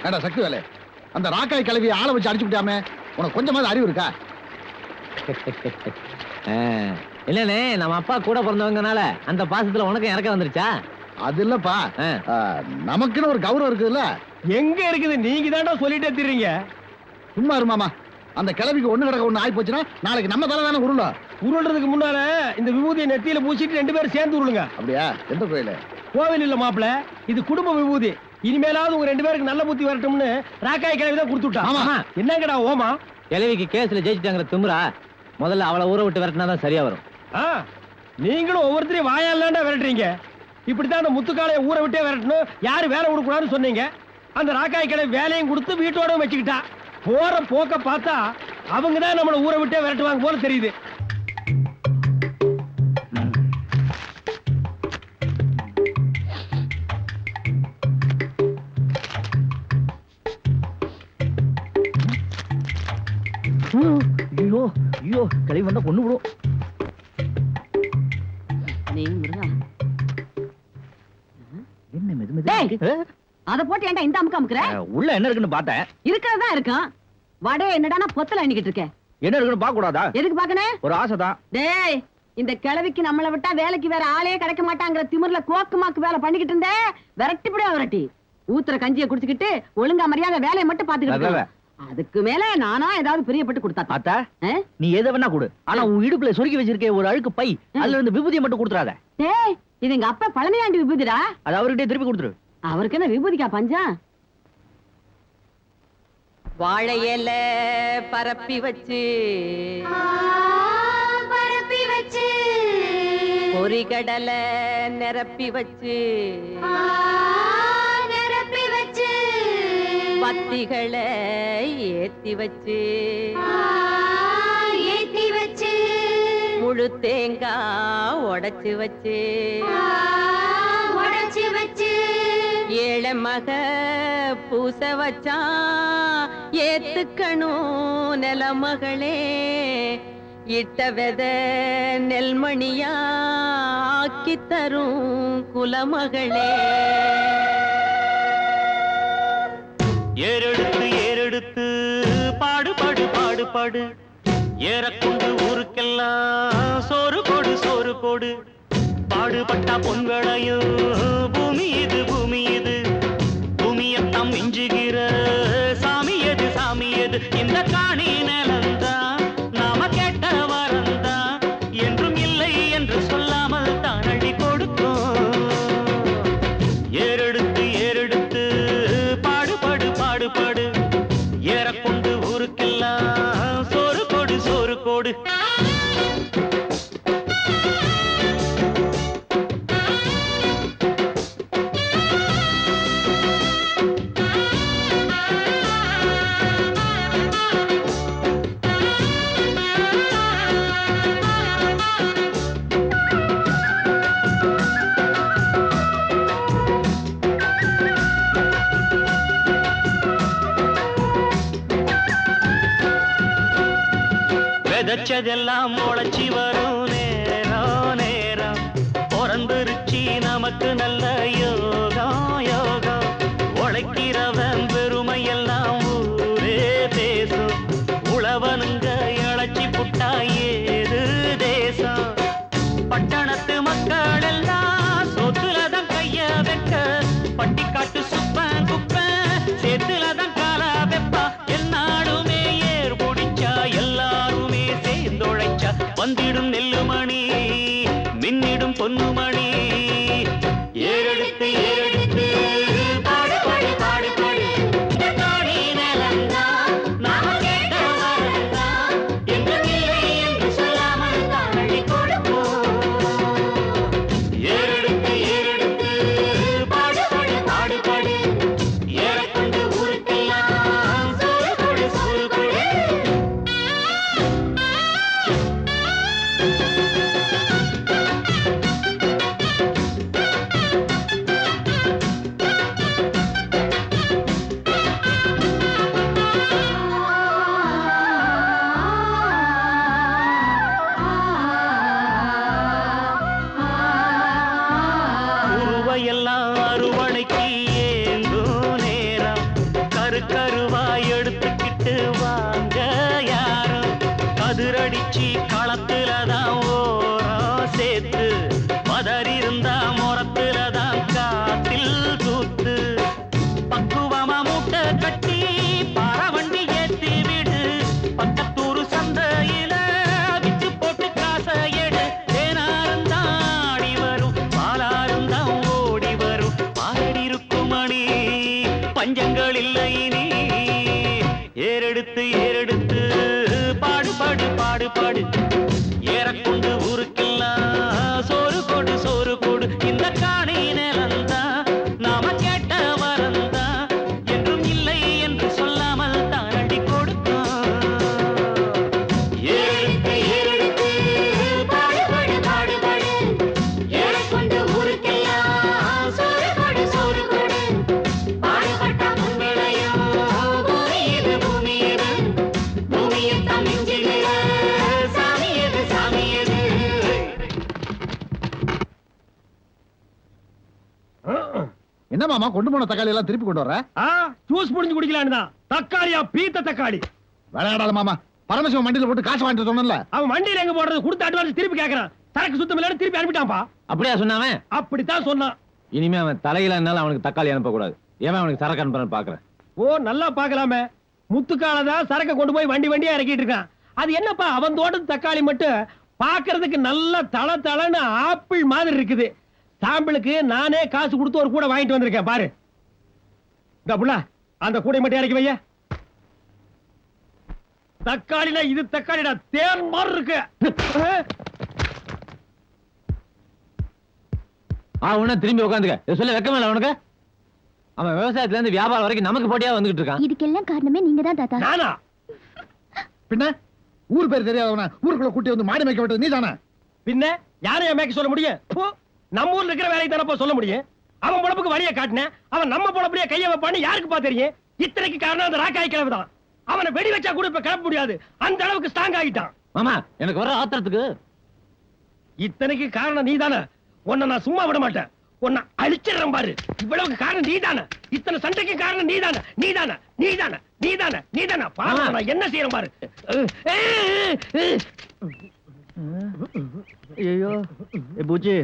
ஏடா சக்தி வேலை, அந்த ராக்காய் கிளவி ஆளை வச்சு அடிச்சு விட்டாமே, உனக்கு கொஞ்சமாவது அறிவு இருக்கா? இல்லனே, நம்ம அப்பா கூட பிறந்தவங்கனால அந்த பாசத்துல உனக்கு இறக்க வந்துருச்சா? அது இல்லப்பா, நமக்குன்னு ஒரு கௌரவம் இருக்குதுல்ல. எங்க இருக்குது? நீங்க தாண்டா சொல்லிட்டே திரிங்க. சும்மா இரு மாமா. அந்த கிளவிக்கு ஒண்ணு கிடக்க ஒண்ணு ஆகி போச்சுன்னா நாளைக்கு நம்ம தலை தானே உருளும். உருள்றதுக்கு முன்னால இந்த விபூதியை நெத்தியில பூசிட்டு 2 பேரும் சேர்ந்து உருளுங்க. அப்படியா? எந்த கோயில? கோவில் இல்ல மாப்பிள, இது குடும்ப விபூதி. இனிமேலாவது உங்க 2 பேருக்கு நல்ல புத்தி வரட்டும்னு ராக்காய் கிளவி தான் கொடுத்துட்டா. ஆமா. என்னங்கடா ஓமா? கிளவிக்கு கேஸ்ல ஜெயிச்சுட்டாங்கிற திமிரா, முதல்ல அவளை ஊரை விட்டு விரட்டினா தான் சரியா வரும். நீங்களும் ஒவ்வொருத்தரையும் வாயாலாண்டா விரட்டுறீங்க. இப்படித்தான் அந்த முத்துக்காலையை ஊரை விட்டே விரட்டணும், யாரு வேலை கொடுக்கூடாதுன்னு சொன்னீங்க. அந்த ராக்காய் கிளவி வேலையும் கொடுத்து வீட்டோட வச்சுக்கிட்டா. போற போக்க பார்த்தா அவங்க தான் நம்மள ஊரை விட்டே விரட்டுவாங்க போல தெரியுது. ஐயோ ஐயோ, கிளவி வந்தா கொண்டு விடும். என்ன மெது மெது அத போட்டு ஏன்டா இந்த அமுக்கு அமுக்குற? உள்ள என்ன இருக்குன்னு பார்த்தேன். இருக்கிறதா இருக்கும். வடை என்னடானா பொத்தல எண்ணிக்கிட்டு இருக்க. என்ன இருக்குன்னு பார்க்க கூடாதா? எதுக்கு பாக்கணும்? ஒரு ஆசைதான். டேய், இந்த கிழவிக்கு நம்மள விட்டா வேலைக்கு வேற ஆளே கிடைக்க மாட்டாங்கிற திமிர்ல கோக்குமாக்கு வேலை பண்ணிக்கிட்டு இருந்தே விரட்டிப்படியா விரட்டி ஊத்துற கஞ்சியை குடிச்சுக்கிட்டு ஒழுங்கா மரியாதை வேலையை மட்டும் பாத்துக்கிட்டு. அதுக்கு மேல நானா ஏதாவது பிரியப்பட்டு கொடுத்தா அத்தா, நீ எதை வேணா கொடு, ஆனா உன் இடுப்புல சொருக்கி வச்சிருக்க ஒரு அழுக்கு பை, அதுல இருந்து விபூதியை மட்டும் கொடுத்துறாத. டேய், இது எங்க அப்பா பழமையாண்டி விபூதிடா. அது அவர்கிட்ட திருப்பி கொடுத்துரு. அவருக்கு என்ன விபூதிக்கா பஞ்சா? வாழையில பரப்பி வச்சு பொறிகடலை நிரப்பி வச்சு பத்திகளை ஏத்தி வச்சு முழு தேங்காய் உடைச்சு வச்சு ஏழை மக பூச வச்சான் ஏத்துக்கணும் நிலமகளே, இட்ட வெத நெல்மணியா ஆக்கி தரும் குலமகளே. ஏறெடுத்து ஏறெடுத்து பாடு பாடு பாடு பாடு, ஏறக்கொண்டு ஊருக்கெல்லாம் சோறு போடு சோறு போடு. பாடுபட்டா பொன் விளையும் பூமி இது பூமி இது, பூமியத்தான் மிஞ்சுகிற சாமி எது சாமி எது. இந்த காணி நிலந்தா நாம கேட்ட வரந்தா, என்றும் இல்லை என்று சொல்லாமல் தான் அள்ளி கொடுக்கும். ஏறெடுத்து ஏறெடுத்து பாடு பாடு பாடு பாடு, ஏறக்கொண்டு ஊருக்கெல்லாம் சோறு போடு சோறு போடு. விதைச்சதெல்லாம் முளைச்சி வரும் நேரம் நேரம், பிறந்துருச்சி நமக்கு நல்ல யோகம் யோகம். உழைக்கிறவன் பெருமையெல்லாம் ஊரே பேசும், உழவனுங்க இழைச்சி புட்டா ஏது தேசம். பட்டணத்து மக்கள் எல்லாம் சொத்துலதான் கைய வைக்க, பட்டிக்காட்டு சுப்பன் குப்பன் சேத்துலதான் கால வெப்பா. என்னாடுமே ஏர் பிடிச்சா எல்லாருமே சேர்ந்தொழைச்சா, வந்திடும் நெல்லுமணி மின்னிடும் பொன்னுமணி. ஏறெடுத்து ஏறெடுத்து பாடு பாடு பாடு பாடு, இந்த காணி நிலந்தா நாம கேட்ட வரந்தா, என்றும் இல்லை என்று சொல்லாமல் தான் அள்ளி கொடுப்போம். ஏறெடுத்து ஏறெடுத்து பாடு பாடு பாடு பாடு, ஏறக்கொண்டு ஊருக்கு கருவாய் எடுத்துக்கிட்டு வாங்க யாரும் கதிரடிச்சு களத்துலதான் ஓரம் சேர்த்து மதறி இருந்தா முறத்துலதான் காத்தில் தூத்து பக்குவமா மூட்டை கட்டி பரவண்டி ஏத்தி விடு பக்கத்தூரு சந்தையில விச்சு போட்டு காசை எடு தேனாருந்தான் ஆடி வரும் பாலாருந்தான் ஓடி வரும் பாடி இருக்கும் மணி பஞ்சங்கள் இல்லை நீ ஏறெடுத்து ஏறெடுத்து பாடு பாடு பாடு பாடு ஏறக்கொண்டு ஊருக்கெல்லாம் சோறு கொடு சோறு கொடு இந்த காணி நிலந்தா நாம கேட்ட வரந்தா என்றும் இல்லை என்று சொல்லாமல் தானடி கொடுத்தான் ஏறெடுத்து ஏறெடுத்து பாடு பாடு பாடு பாடு ஏறக்கொண்டு ஊருக்கெல்லாம் சோறு கொடு சோறு கொடு பாடுபட்ட முன்விளையும் பூமி இது பூமி இது பூமியில் தமிழ்ச்சிகள சாமி இது சாமி இது என்ன மாமா கொண்டு போன தக்காளி எல்லாம் திருப்பி கொண்டு வர ஜூஸ் புடிஞ்சு குடிக்கலான்னு தான். தக்காளியா பீத்த தக்காளி. விளையாடாத மாமா. பரமசிவம் மண்டியில போட்டு காசு வாங்கிட்டு சொன்னல. அவன் வண்டியில எங்க போடுறது கொடுத்த அட்வான்ஸ் திருப்பி கேக்குறான். சரக்கு சுத்தம் இல்லன்னு திருப்பி அனுப்பிட்டான்ப்பா. அப்படியா சொன்னாவன்? அப்படித்தான் சொன்னான். இனிமே அவன் தலையில என்னால அவனுக்கு தக்காளி அனுப்ப கூடாது. ஏன் அவனுக்கு சரக்கு அனுப்புறேன்னு பாக்குறேன். ஓ நல்லா பாக்கலாமே. முத்துக்காலதான் சரக்க கொண்டு போய் வண்டி வண்டியா இறக்கிட்டு இருக்கான். அது என்னப்பா அவன் தோட்டத்து தக்காளி மட்டும் பாக்குறதுக்கு நல்ல தள தளன்னு ஆப்பிள் மாதிரி இருக்குது. சாம்பிளுக்கு நானே காசு கொடுத்து ஒரு கூட வாங்கிட்டு வந்திருக்கேன் பாரு. இந்த புள்ள அந்த கூடை மட்டும் இறக்கி வைய. தக்காளினா இது தக்காளிடா தேன் மாதிரி இருக்கு. உன்ன திரும்பி உட்காந்துக்க. சொல்ல வெக்கமில்ல அவனுக்கு? அவன் விவசாயத்துல இருந்து வியாபாரம் வரைக்கும் நமக்கு போட்டியா வந்துகிட்டு இருக்கான். இதுக்கெல்லாம் காரணமே நீங்க தான் தாத்தா. நானா? பின்ன ஊர் பேர் தெரியாதவன ஊருக்குள்ள கூட்டி வந்து மாடு மேய்க்க விட்டது நீதானே? பின்ன யாரையும் மேய்க்க சொல்ல முடியும்? போ, நம்ம ஊர்ல இருக்கிற வேலையை தானப்பா சொல்ல முடியும். அவன் பொழப்புக்கு வழியை காட்டினேன். அவன் நம்ம பொழப்புலயே கைய வைப்பான்னு யாருக்கு தெரியும்? இத்தனைக்கு காரணம் அந்த ராக்காய் கிழவு தான். அவனை வெடி வச்சா கூட இப்ப கிளப்ப முடியாது. அந்த அளவுக்கு ஸ்ட்ராங் ஆகிட்டான். மாமா எனக்கு வர ஆத்திரத்துக்கு இத்தனைக்கு காரணம் நீதானே. உன்னை நான் சும்மா விட மாட்டேன். உன்னை அழிச்சிடறேன் பாரு. இவ்வளவுக்கு காரணம் நீதானே. இத்தனை சண்டைக்கு காரணம் நீதானே. நீதானே நீதானே நீதானே நீதானே. பாரு நான் என்ன செய்யறேன் பாரு. ஐயோ பூச்சி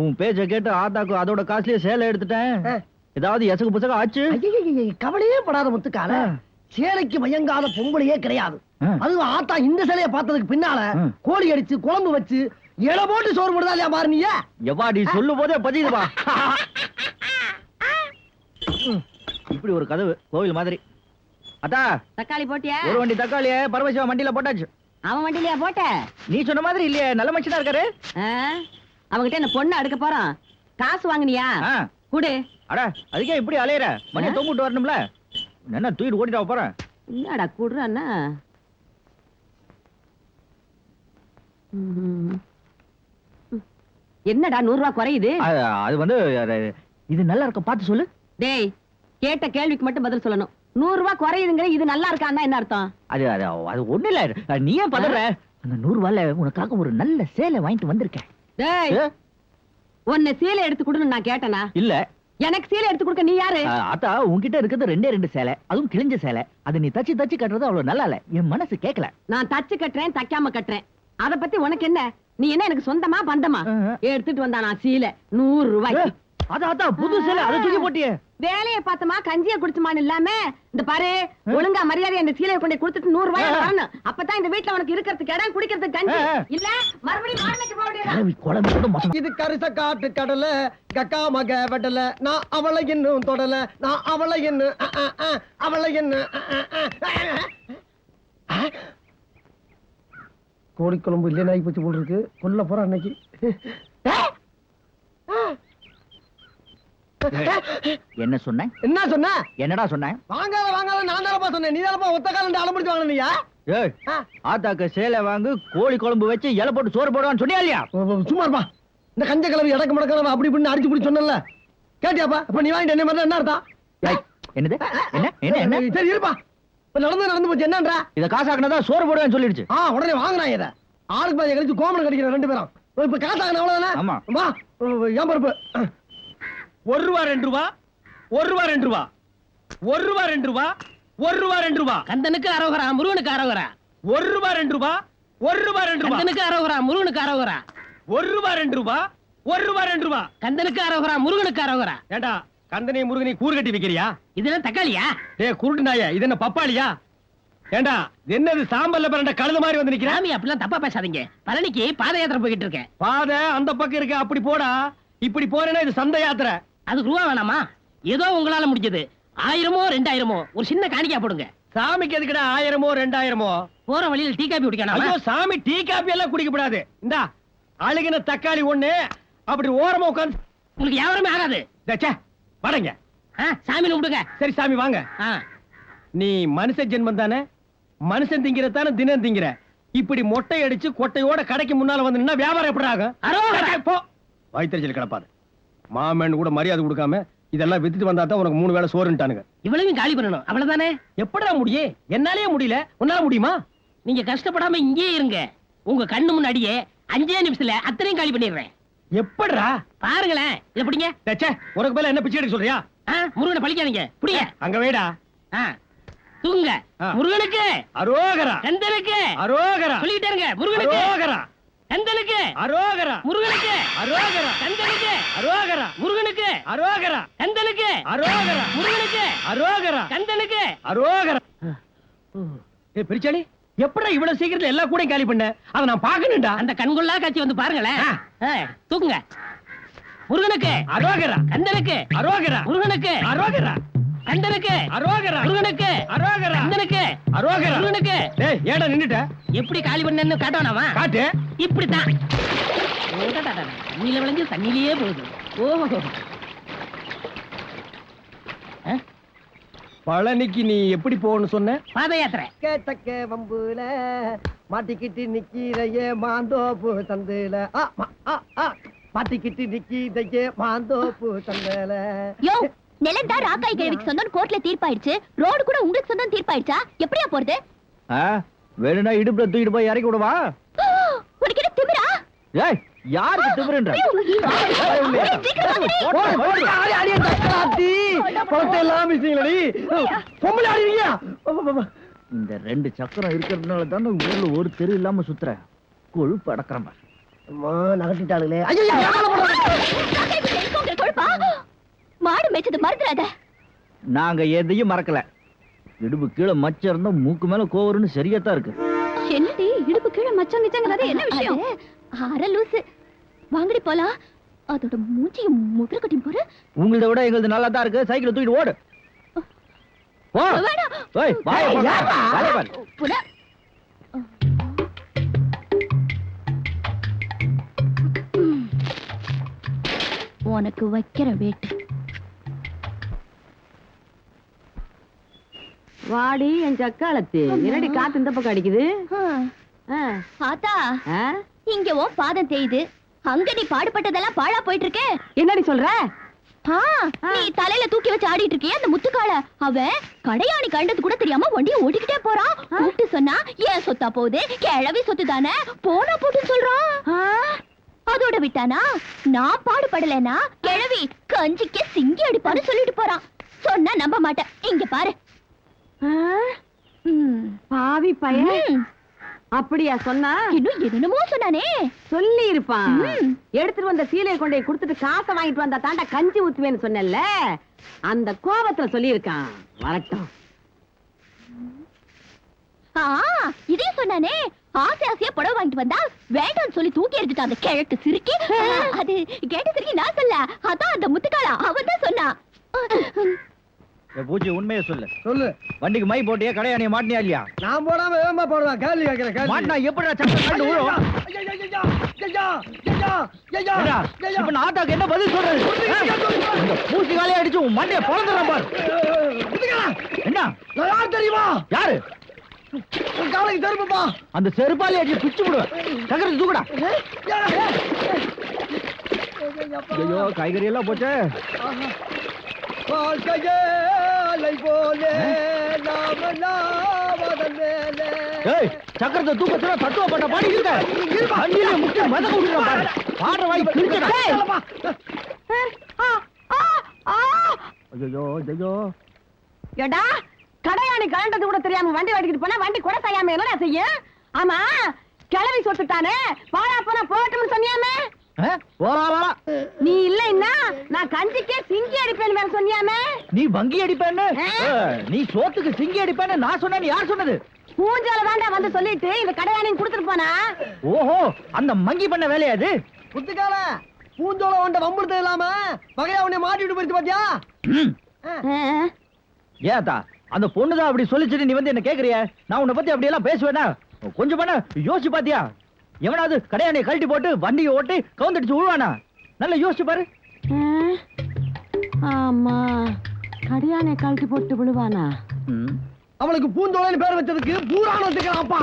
உன் பேச்ச கேட்டு ஆத்தாக்கு அதோட காசுலயே சேலை எடுத்துட்டேன். ஏதாவது எசகு புசக ஆச்சு? கவலையே படாத முத்துக்கால. சேலைக்கு மயங்காத பொங்கலையே கிடையாது. அதுவும் ஆத்தா இந்த சிலையை பார்த்ததுக்கு பின்னால கோழி அடிச்சு குழம்பு வச்சு இலை போட்டு சோறு போடுதா இல்லையா பாரு. நீ எவாடி சொல்லும் போதே பதியுதுவா. இப்படி ஒரு கதவு கோவில் மாதிரி. அத்தா தக்காளி போட்டியா? ஒரு வண்டி தக்காளிய பரமசிவா வண்டியில போட்டாச்சு. அவன் வண்டியிலயா போட்ட? நீ சொன்ன மாதிரி இல்லையே, நல்ல மனுஷனா இருக்காரு. அவங்கிட்ட என்ன பொண்ணு அடுக்க போறான். காசு வாங்கினியா? குடு. அட அதுக்கே இப்படி அலையற? மணி தொங்கிட்டு வரணும்ல. என்ன தூக்கிட்டு ஓடிட்டா போறேன். என்னடா குடுறான்னா? என்னடா 100 ரூபாய் குறையுது? அது வந்து இது நல்லா இருக்க பார்த்து சொல்லு. டேய் கேட்ட கேள்விக்கு மட்டும் பதில் சொல்லணும். 100 ரூபாய் குறையுதுங்கிற இது நல்லா இருக்கான்னா என்ன அர்த்தம்? அது அது அது ஒண்ணு இல்ல. நீ ஏன் பதற? அந்த 100 ரூபாயில உனக்காக ஒரு நல்ல சேலை வாங்கிட்டு வந்திருக்கேன். டேய் உன்னை சேலை எடுத்து கொடுன்னு நான் கேட்டனா? இல்ல. எனக்கு சேலை எடுத்து கொடுக்க நீ யாரு? அத்தா உன்கிட்ட இருக்கிறது 2 சேலை, அதுவும் கிழிஞ்ச சேலை. அது நீ தச்சு தச்சு கட்டுறது அவ்வளவு நல்லா இல்ல. என் மனசு கேட்கல. நான் தச்சு கட்டுறேன் தைக்காம கட்டுறேன். அத பத்தி உனக்கு என்ன? நீ என்ன எனக்கு சொந்தமா பந்தமா? எடுத்துட்டு வந்தா நான் சீலை 100 ரூபாய்க்கு. அத்தா புது சேலை அதை தூக்கி போட்டியே. வேலையை பார்த்தமா கஞ்சிய குடிச்சுமான்னு இல்லாம இந்த பாரு ஒழுங்கா மரியாதை அந்த சீலையை கொண்டு கொடுத்துட்டு 100 ரூபாய் வரணும். அப்பதான் இந்த வீட்டுல உனக்கு இருக்கிறதுக்கு இடம் குடிக்கிறதுக்கு கஞ்சி இல்ல மறுபடியும் மார்க்கெட் போக வேண்டியது. இது கரிச காட்டு கடல கக்கா மக வெடல. நான் அவளை இன்னும் தொடல. நான் அவளை இன்னும் அவளை இன்னும் கோழிக்குழம்பு இல்லையா நாய் பச்சு போல் இருக்கு. கொல்ல போற அன்னைக்கு. என்ன சொன்ன? என்ன சொன்ன? என்னடா சொன்ன? வாங்காத வாங்காத நான் தானப்பா சொன்னேன். நீ தானப்பா ஒத்த காலம் அலம்பிடிச்சு வாங்கினியா? ஏய் ஆத்தாக்கு சேலை வாங்கு, கோழி குழம்பு வச்சு இலை போட்டு சோறு போடுவான்னு சொன்னியா இல்லையா? சும்மா இருப்பா. இந்த கஞ்ச கிளவி இடக்கு மடக்கிழமை அப்படி இப்படின்னு அடிச்சு பிடி சொன்னல. கேட்டியாப்பா? அப்ப நீ வாங்கிட்டு என்ன மாதிரி என்ன அர்த்தம்? என்னது? என்ன என்ன என்ன? சரி இருப்பா. இப்ப நடந்து போச்சு. என்னன்றா? இத காசாக்குனதா சோறு போடுவேன்னு சொல்லிடுச்சு. உடனே வாங்குறாங்க. இத ஆளுக்கு பாதி கழிச்சு கோமணம் கடிக்கிற 2 பேரும். இப்ப காசாக்கணும் அவ்வளவுதானே? ஆமா. வா ஏன் பருப்பு 1 ரூபா 2 ரூபா 1 ரூபா 2 ரூபா 1 ரூபா 2 ரூபா ரூபா 2 ரூபா கந்தனுக்கு அரோகரா முருகனுக்கு அரோகரா. ரூபா 2 ரூபா ரூபா 2 ரூபா கந்தனுக்கு அரோகரா முருகனுக்கு அரோகரா. ரூபா 2 ரூபா ரூபா 2 ரூபா கந்தனுக்கு அரோகரா முருகனுக்கு அரோகரா. ஏண்டா கந்தனை முருகனை கூறு கட்டி வைக்கிறியா? இதெல்லாம் தக்காளியா? டேய் குருட்டு நாயே, இது என்ன பப்பாளியா? ஏண்டா என்னது சாம்பல்ல பிறண்ட கழுத மாதிரி வந்து நிக்கிறா? சாமி அப்படிலாம் தப்பா பேசாதீங்க. பழனிக்கு பாத யாத்திரை போய்கிட்டு இருக்கேன். பாதை அந்த பக்கம் இருக்கு, அப்படி போடா. இப்படி போறேன்னா இது சந்தை யாத்திரை. அதுக்கு ரூபா வேணாமா? ஏதோ உங்களால முடிஞ்சது 1000மோ 2000மோ ஒரு சின்ன காணிக்கா போடுங்க. சாமிக்கு எதுக்குடா 1000மோ 2000மோ? போற வழியில் டீ காபி குடிக்கணும். ஐயோ சாமி டீ காபி எல்லாம் குடிக்கப்படாது. இந்தா அழுகின தக்காளி ஒண்ணு, அப்படி ஓரமா உட்கார்ந்து. உங்களுக்கு யாருமே ஆகாது. ச்சே வரங்க. சாமி கும்பிடுங்க. சரி சாமி வாங்க. நீ மனுஷ ஜென்மம் தானே? மனுஷன் திங்கிறதானே தினம் திங்கிற. இப்படி மொட்டை அடிச்சு கொட்டையோட கடைக்கு முன்னால வந்து நின்னா வியாபாரம் எப்படி ஆகும்? போ வயிற்றுச்சல் கிடப்பாது. மாமன் கூட மரியாதை கொடுக்காம இதெல்லாம் வித்துட்டு வந்தா தான் உனக்கு 3 வேளை சோறுன்ட்டானுங்க. இவ்வளவு காலி பண்ணணும் அவ்வளவுதானே? எப்படா முடியும்? என்னாலேயே முடியல, உன்னால முடியுமா? நீங்க கஷ்டப்படாம இங்கேயே இருங்க. உங்க கண்ணு முன்னாடியே 5 நிமிஷத்துல அத்தனையும் காலி பண்ணிடுறேன். எப்படா? பாருங்களேன். இத பிடிங்க. உனக்கு மேல என்ன பிச்சை எடுக்க சொல்றியா? முருகனை பழிக்காதீங்க. பிடிங்க. அங்க வைடா. தூங்க. முருகனுக்கு அரோகரா. கந்தனுக்கு அரோகரா. சொல்லிட்டே இருங்க. முருகனுக்கு அரோகரா. கந்தனுக்கு அரோகரா. முருகனுக்கு அரோகரா. கந்தனுக்கு அரோகரா. முருகனுக்கு அரோகரா. கந்தனுக்கு அரோகரா. முருகனுக்கு அரோகரா. கந்தனுக்கு அரோகரா. ஏய் பிரிச்சாளி, எப்படா இவ்வளவு சீக்கிரத்துல எல்லா கூடையும் காலி பண்ண? அத நான் பாக்கணும்டா. அந்த கண்கொள்ளா காட்சி வந்து பாருங்களேன். தூக்குங்க. முருகனுக்கு அரோகரா. கந்தனுக்கு அரோகரா. முருகனுக்கு அரோகரா. கந்தனுக்கு அரோகரா. முருகனுக்கு அரோகரா. கந்தனுக்கு அரோகரா. முருகனுக்கு. டேய் ஏடா நின்னுட்ட? எப்படி காலி பண்ணேன்னு காட்டணுமா? காட்டு. இப்படித்தான். தண்ணியில விளைஞ்சு தண்ணியிலேயே போகுது. ஓஹோ. பழனிக்கு நீ எப்படி போகணும்னு சொன்ன? பாத யாத்திரை. கேட்டக்க வம்புல மாட்டிக்கிட்டு நிக்கிறையே மாந்தோப்பு தந்துல மாட்டிக்கிட்டு நிக்கிறையே மாந்தோப்பு தந்தல. யோ நிலந்தா ராக்காய் கிழவிக்கு சொந்தம் கோர்ட்ல தீர்ப்பாயிடுச்சு. ரோடு கூட உங்களுக்கு சொந்தம் தீர்ப்பாயிடுச்சா? எப்படியா போறது? வேணும்னா இடுப்புல தூக்கிட்டு போய் இறக்கி விடுவா. உனக்கு என்ன திமிரா? ஏய் யாருக்கு திமிருன்ற? இந்த 2 சக்கரம் இருக்கிறதுனால தான் ஊர்ல ஒரு தெரு இல்லாம சுத்துற. கொழுப்பு அடக்கிறமா நகட்டிட்டாளுங்களே. மாடு மேய்ச்சது மறந்துடாத. நாங்க எதையும் மறக்கல. இடுப்பு கீழே மச்சம் இருந்தா மூக்கு மேல கோவருன்னு சரியாத்தான் இருக்கு. என்னடி இடுப்பு கீழே மச்சம் கிச்சங்கிறது என்ன விஷயம்? அரை லூசு. வாங்கடி போலாம். அதோட மூஞ்சிய முதிர கட்டி போற. உங்களத விட எங்களுது நல்லா தான் இருக்கு. சைக்கிள் தூக்கிட்டு ஓடு. போ. ஏய் வாய் வாய் வாய். புட. உனக்கு வைக்கிற வேட்டு. வாடி என் சக்காலத்து. என்னடி காத்து இந்த பக்கம் அடிக்குது? ஆத்தா இங்க ஓ பாதம் தேயுது. அங்க நீ பாடுபட்டதெல்லாம் பாழா போயிட்டு இருக்க. என்னடி சொல்ற? நீ தலையில தூக்கி வச்சு ஆடிட்டு இருக்கிய அந்த முத்துக்கால. அவன் கடையாணி கண்டது கூட தெரியாம வண்டியை ஓடிக்கிட்டே போறான். கூப்பிட்டு சொன்னா ஏன் சொத்தா போகுது, கிழவி சொத்து தானே, போனா போட்டுன்னு சொல்றான். அதோட விட்டானா நான் பாடுபடலனா கிழவி கஞ்சிக்க சிங்கி அடிப்பான்னு சொல்லிட்டு போறான். சொன்னா நம்ப மாட்டேன். இங்க பாரு. பாவி பையன். அப்படியா சொன்னா? இன்னும் என்னமோ சொன்னானே. சொல்லி இருப்பான். எடுத்துட்டு வந்த சீலையை கொண்டே கொடுத்துட்டு காசை வாங்கிட்டு வந்தா தாண்டா கஞ்சி ஊத்துவேன்னு சொன்னேன்ல, அந்த கோபத்துல சொல்லி இருக்கான். வரட்டும். இதையும் சொன்னானே. ஆசை ஆசையா புடவை வாங்கிட்டு வந்தா வேண்டாம்னு சொல்லி தூக்கி எடுத்துட்டு அந்த கிழட்டு சிரிக்கி. அது கேட்ட சிரிக்கி நான் சொல்ல, அதான் அந்த முத்துக்காலா அவன் தான் சொன்னா. பூச்சி உண்மையை சொல்லு. சொல்லு. வண்டிக்கு மை போட்டியா, கடையாணிய மாட்டியா இல்லையா? நான் போடாம வேகமா போடுவேன். கேள்வி கேட்கிறேன். மாட்டினா எப்படிடா சக்கரம் கண்டு ஊரும்? இப்ப நான் ஆத்தாக்கு என்ன பதில் சொல்றது? இந்த பூச்சி காலையை அடிச்சு உன் மண்டைய பொழந்துறான் பாரு. என்ன யார் தெரியுமா? யாரு? காலைக்கு தெருப்பா. அந்த செருப்பாலே அடிச்சு பிச்சு விடுவேன். சக்கரத்தை தூக்குடா. ஐயோ காய்கறி எல்லாம் போச்சே. சக்கரத்தை தூக்கத்துல தத்துவ பண்ண பாடி இருக்க. தண்ணியில முக்கிய மதம் விடுறான் பாரு. பாடுற வாய் கிழிச்சடா. ஐயோ ஐயோ. ஏடா கடையாணி கலண்டது கூட தெரியாம வண்டி ஓட்டிக்கிட்டு போனா வண்டி கூட செய்யாம என்னடா செய்ய? ஆமா கிளவி சொத்துட்டானே வாழா போனா போட்டும்னு சொன்னியாமே. நீ நீ இல்லைன்னா நான் கஞ்சிக்கே சிங்கி அடிப்பேன்னு வேற சொன்னியாமே. நீ வங்கி அடிப்பேன்னு நீ சோத்துக்கு சிங்கி அடிப்பேன்னு நான் சொன்னேன். யார் சொன்னது? பூஞ்சால தாண்டா வந்து சொல்லிட்டு இந்த கடையாணி கொடுத்துட்டு போனா. ஓஹோ அந்த மங்கி பண்ண வேலையா அது? முத்துக்கால பூஞ்சோல வண்ட வம்புடுத்த இல்லாம பகையா உன்னை மாட்டிட்டு போயிடுச்சு பாத்தியா? ஏத்தா அந்த பொண்ணுதான் அப்படி சொல்லிச்சுட்டு நீ வந்து என்ன கேக்குறிய? நான் உன்னை பத்தி அப்படி எல்லாம் பேசுவேனா? கொஞ்சம் பண்ண யோசிச்சு பாத்தியா? எவனாவது கடையாணியை கழட்டி போட்டு வண்டியை ஓட்டி கவுந்தடிச்சு விழுவானா? நல்லா யோசிச்சு பாரு. ஆமா கடையாணி கழட்டி போட்டு விழுவானா? அவளுக்கு பூஞ்சோலைன்னு பேர் வச்சதுக்கு பூரான வச்சுக்கலாம்ப்பா.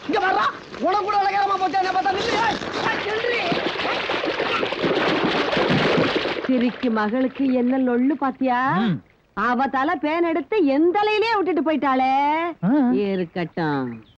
இங்க வர்றா உனக்கு கூட அழகாரமா போச்சா? என்ன பார்த்தா நில்லு. சிரிக்கு மகளுக்கு என்ன லொள்ளு பாத்தியா? அவ தலை பேன் எடுத்து எந்தலையிலே விட்டுட்டு போயிட்டாளே. இருக்கட்டும்.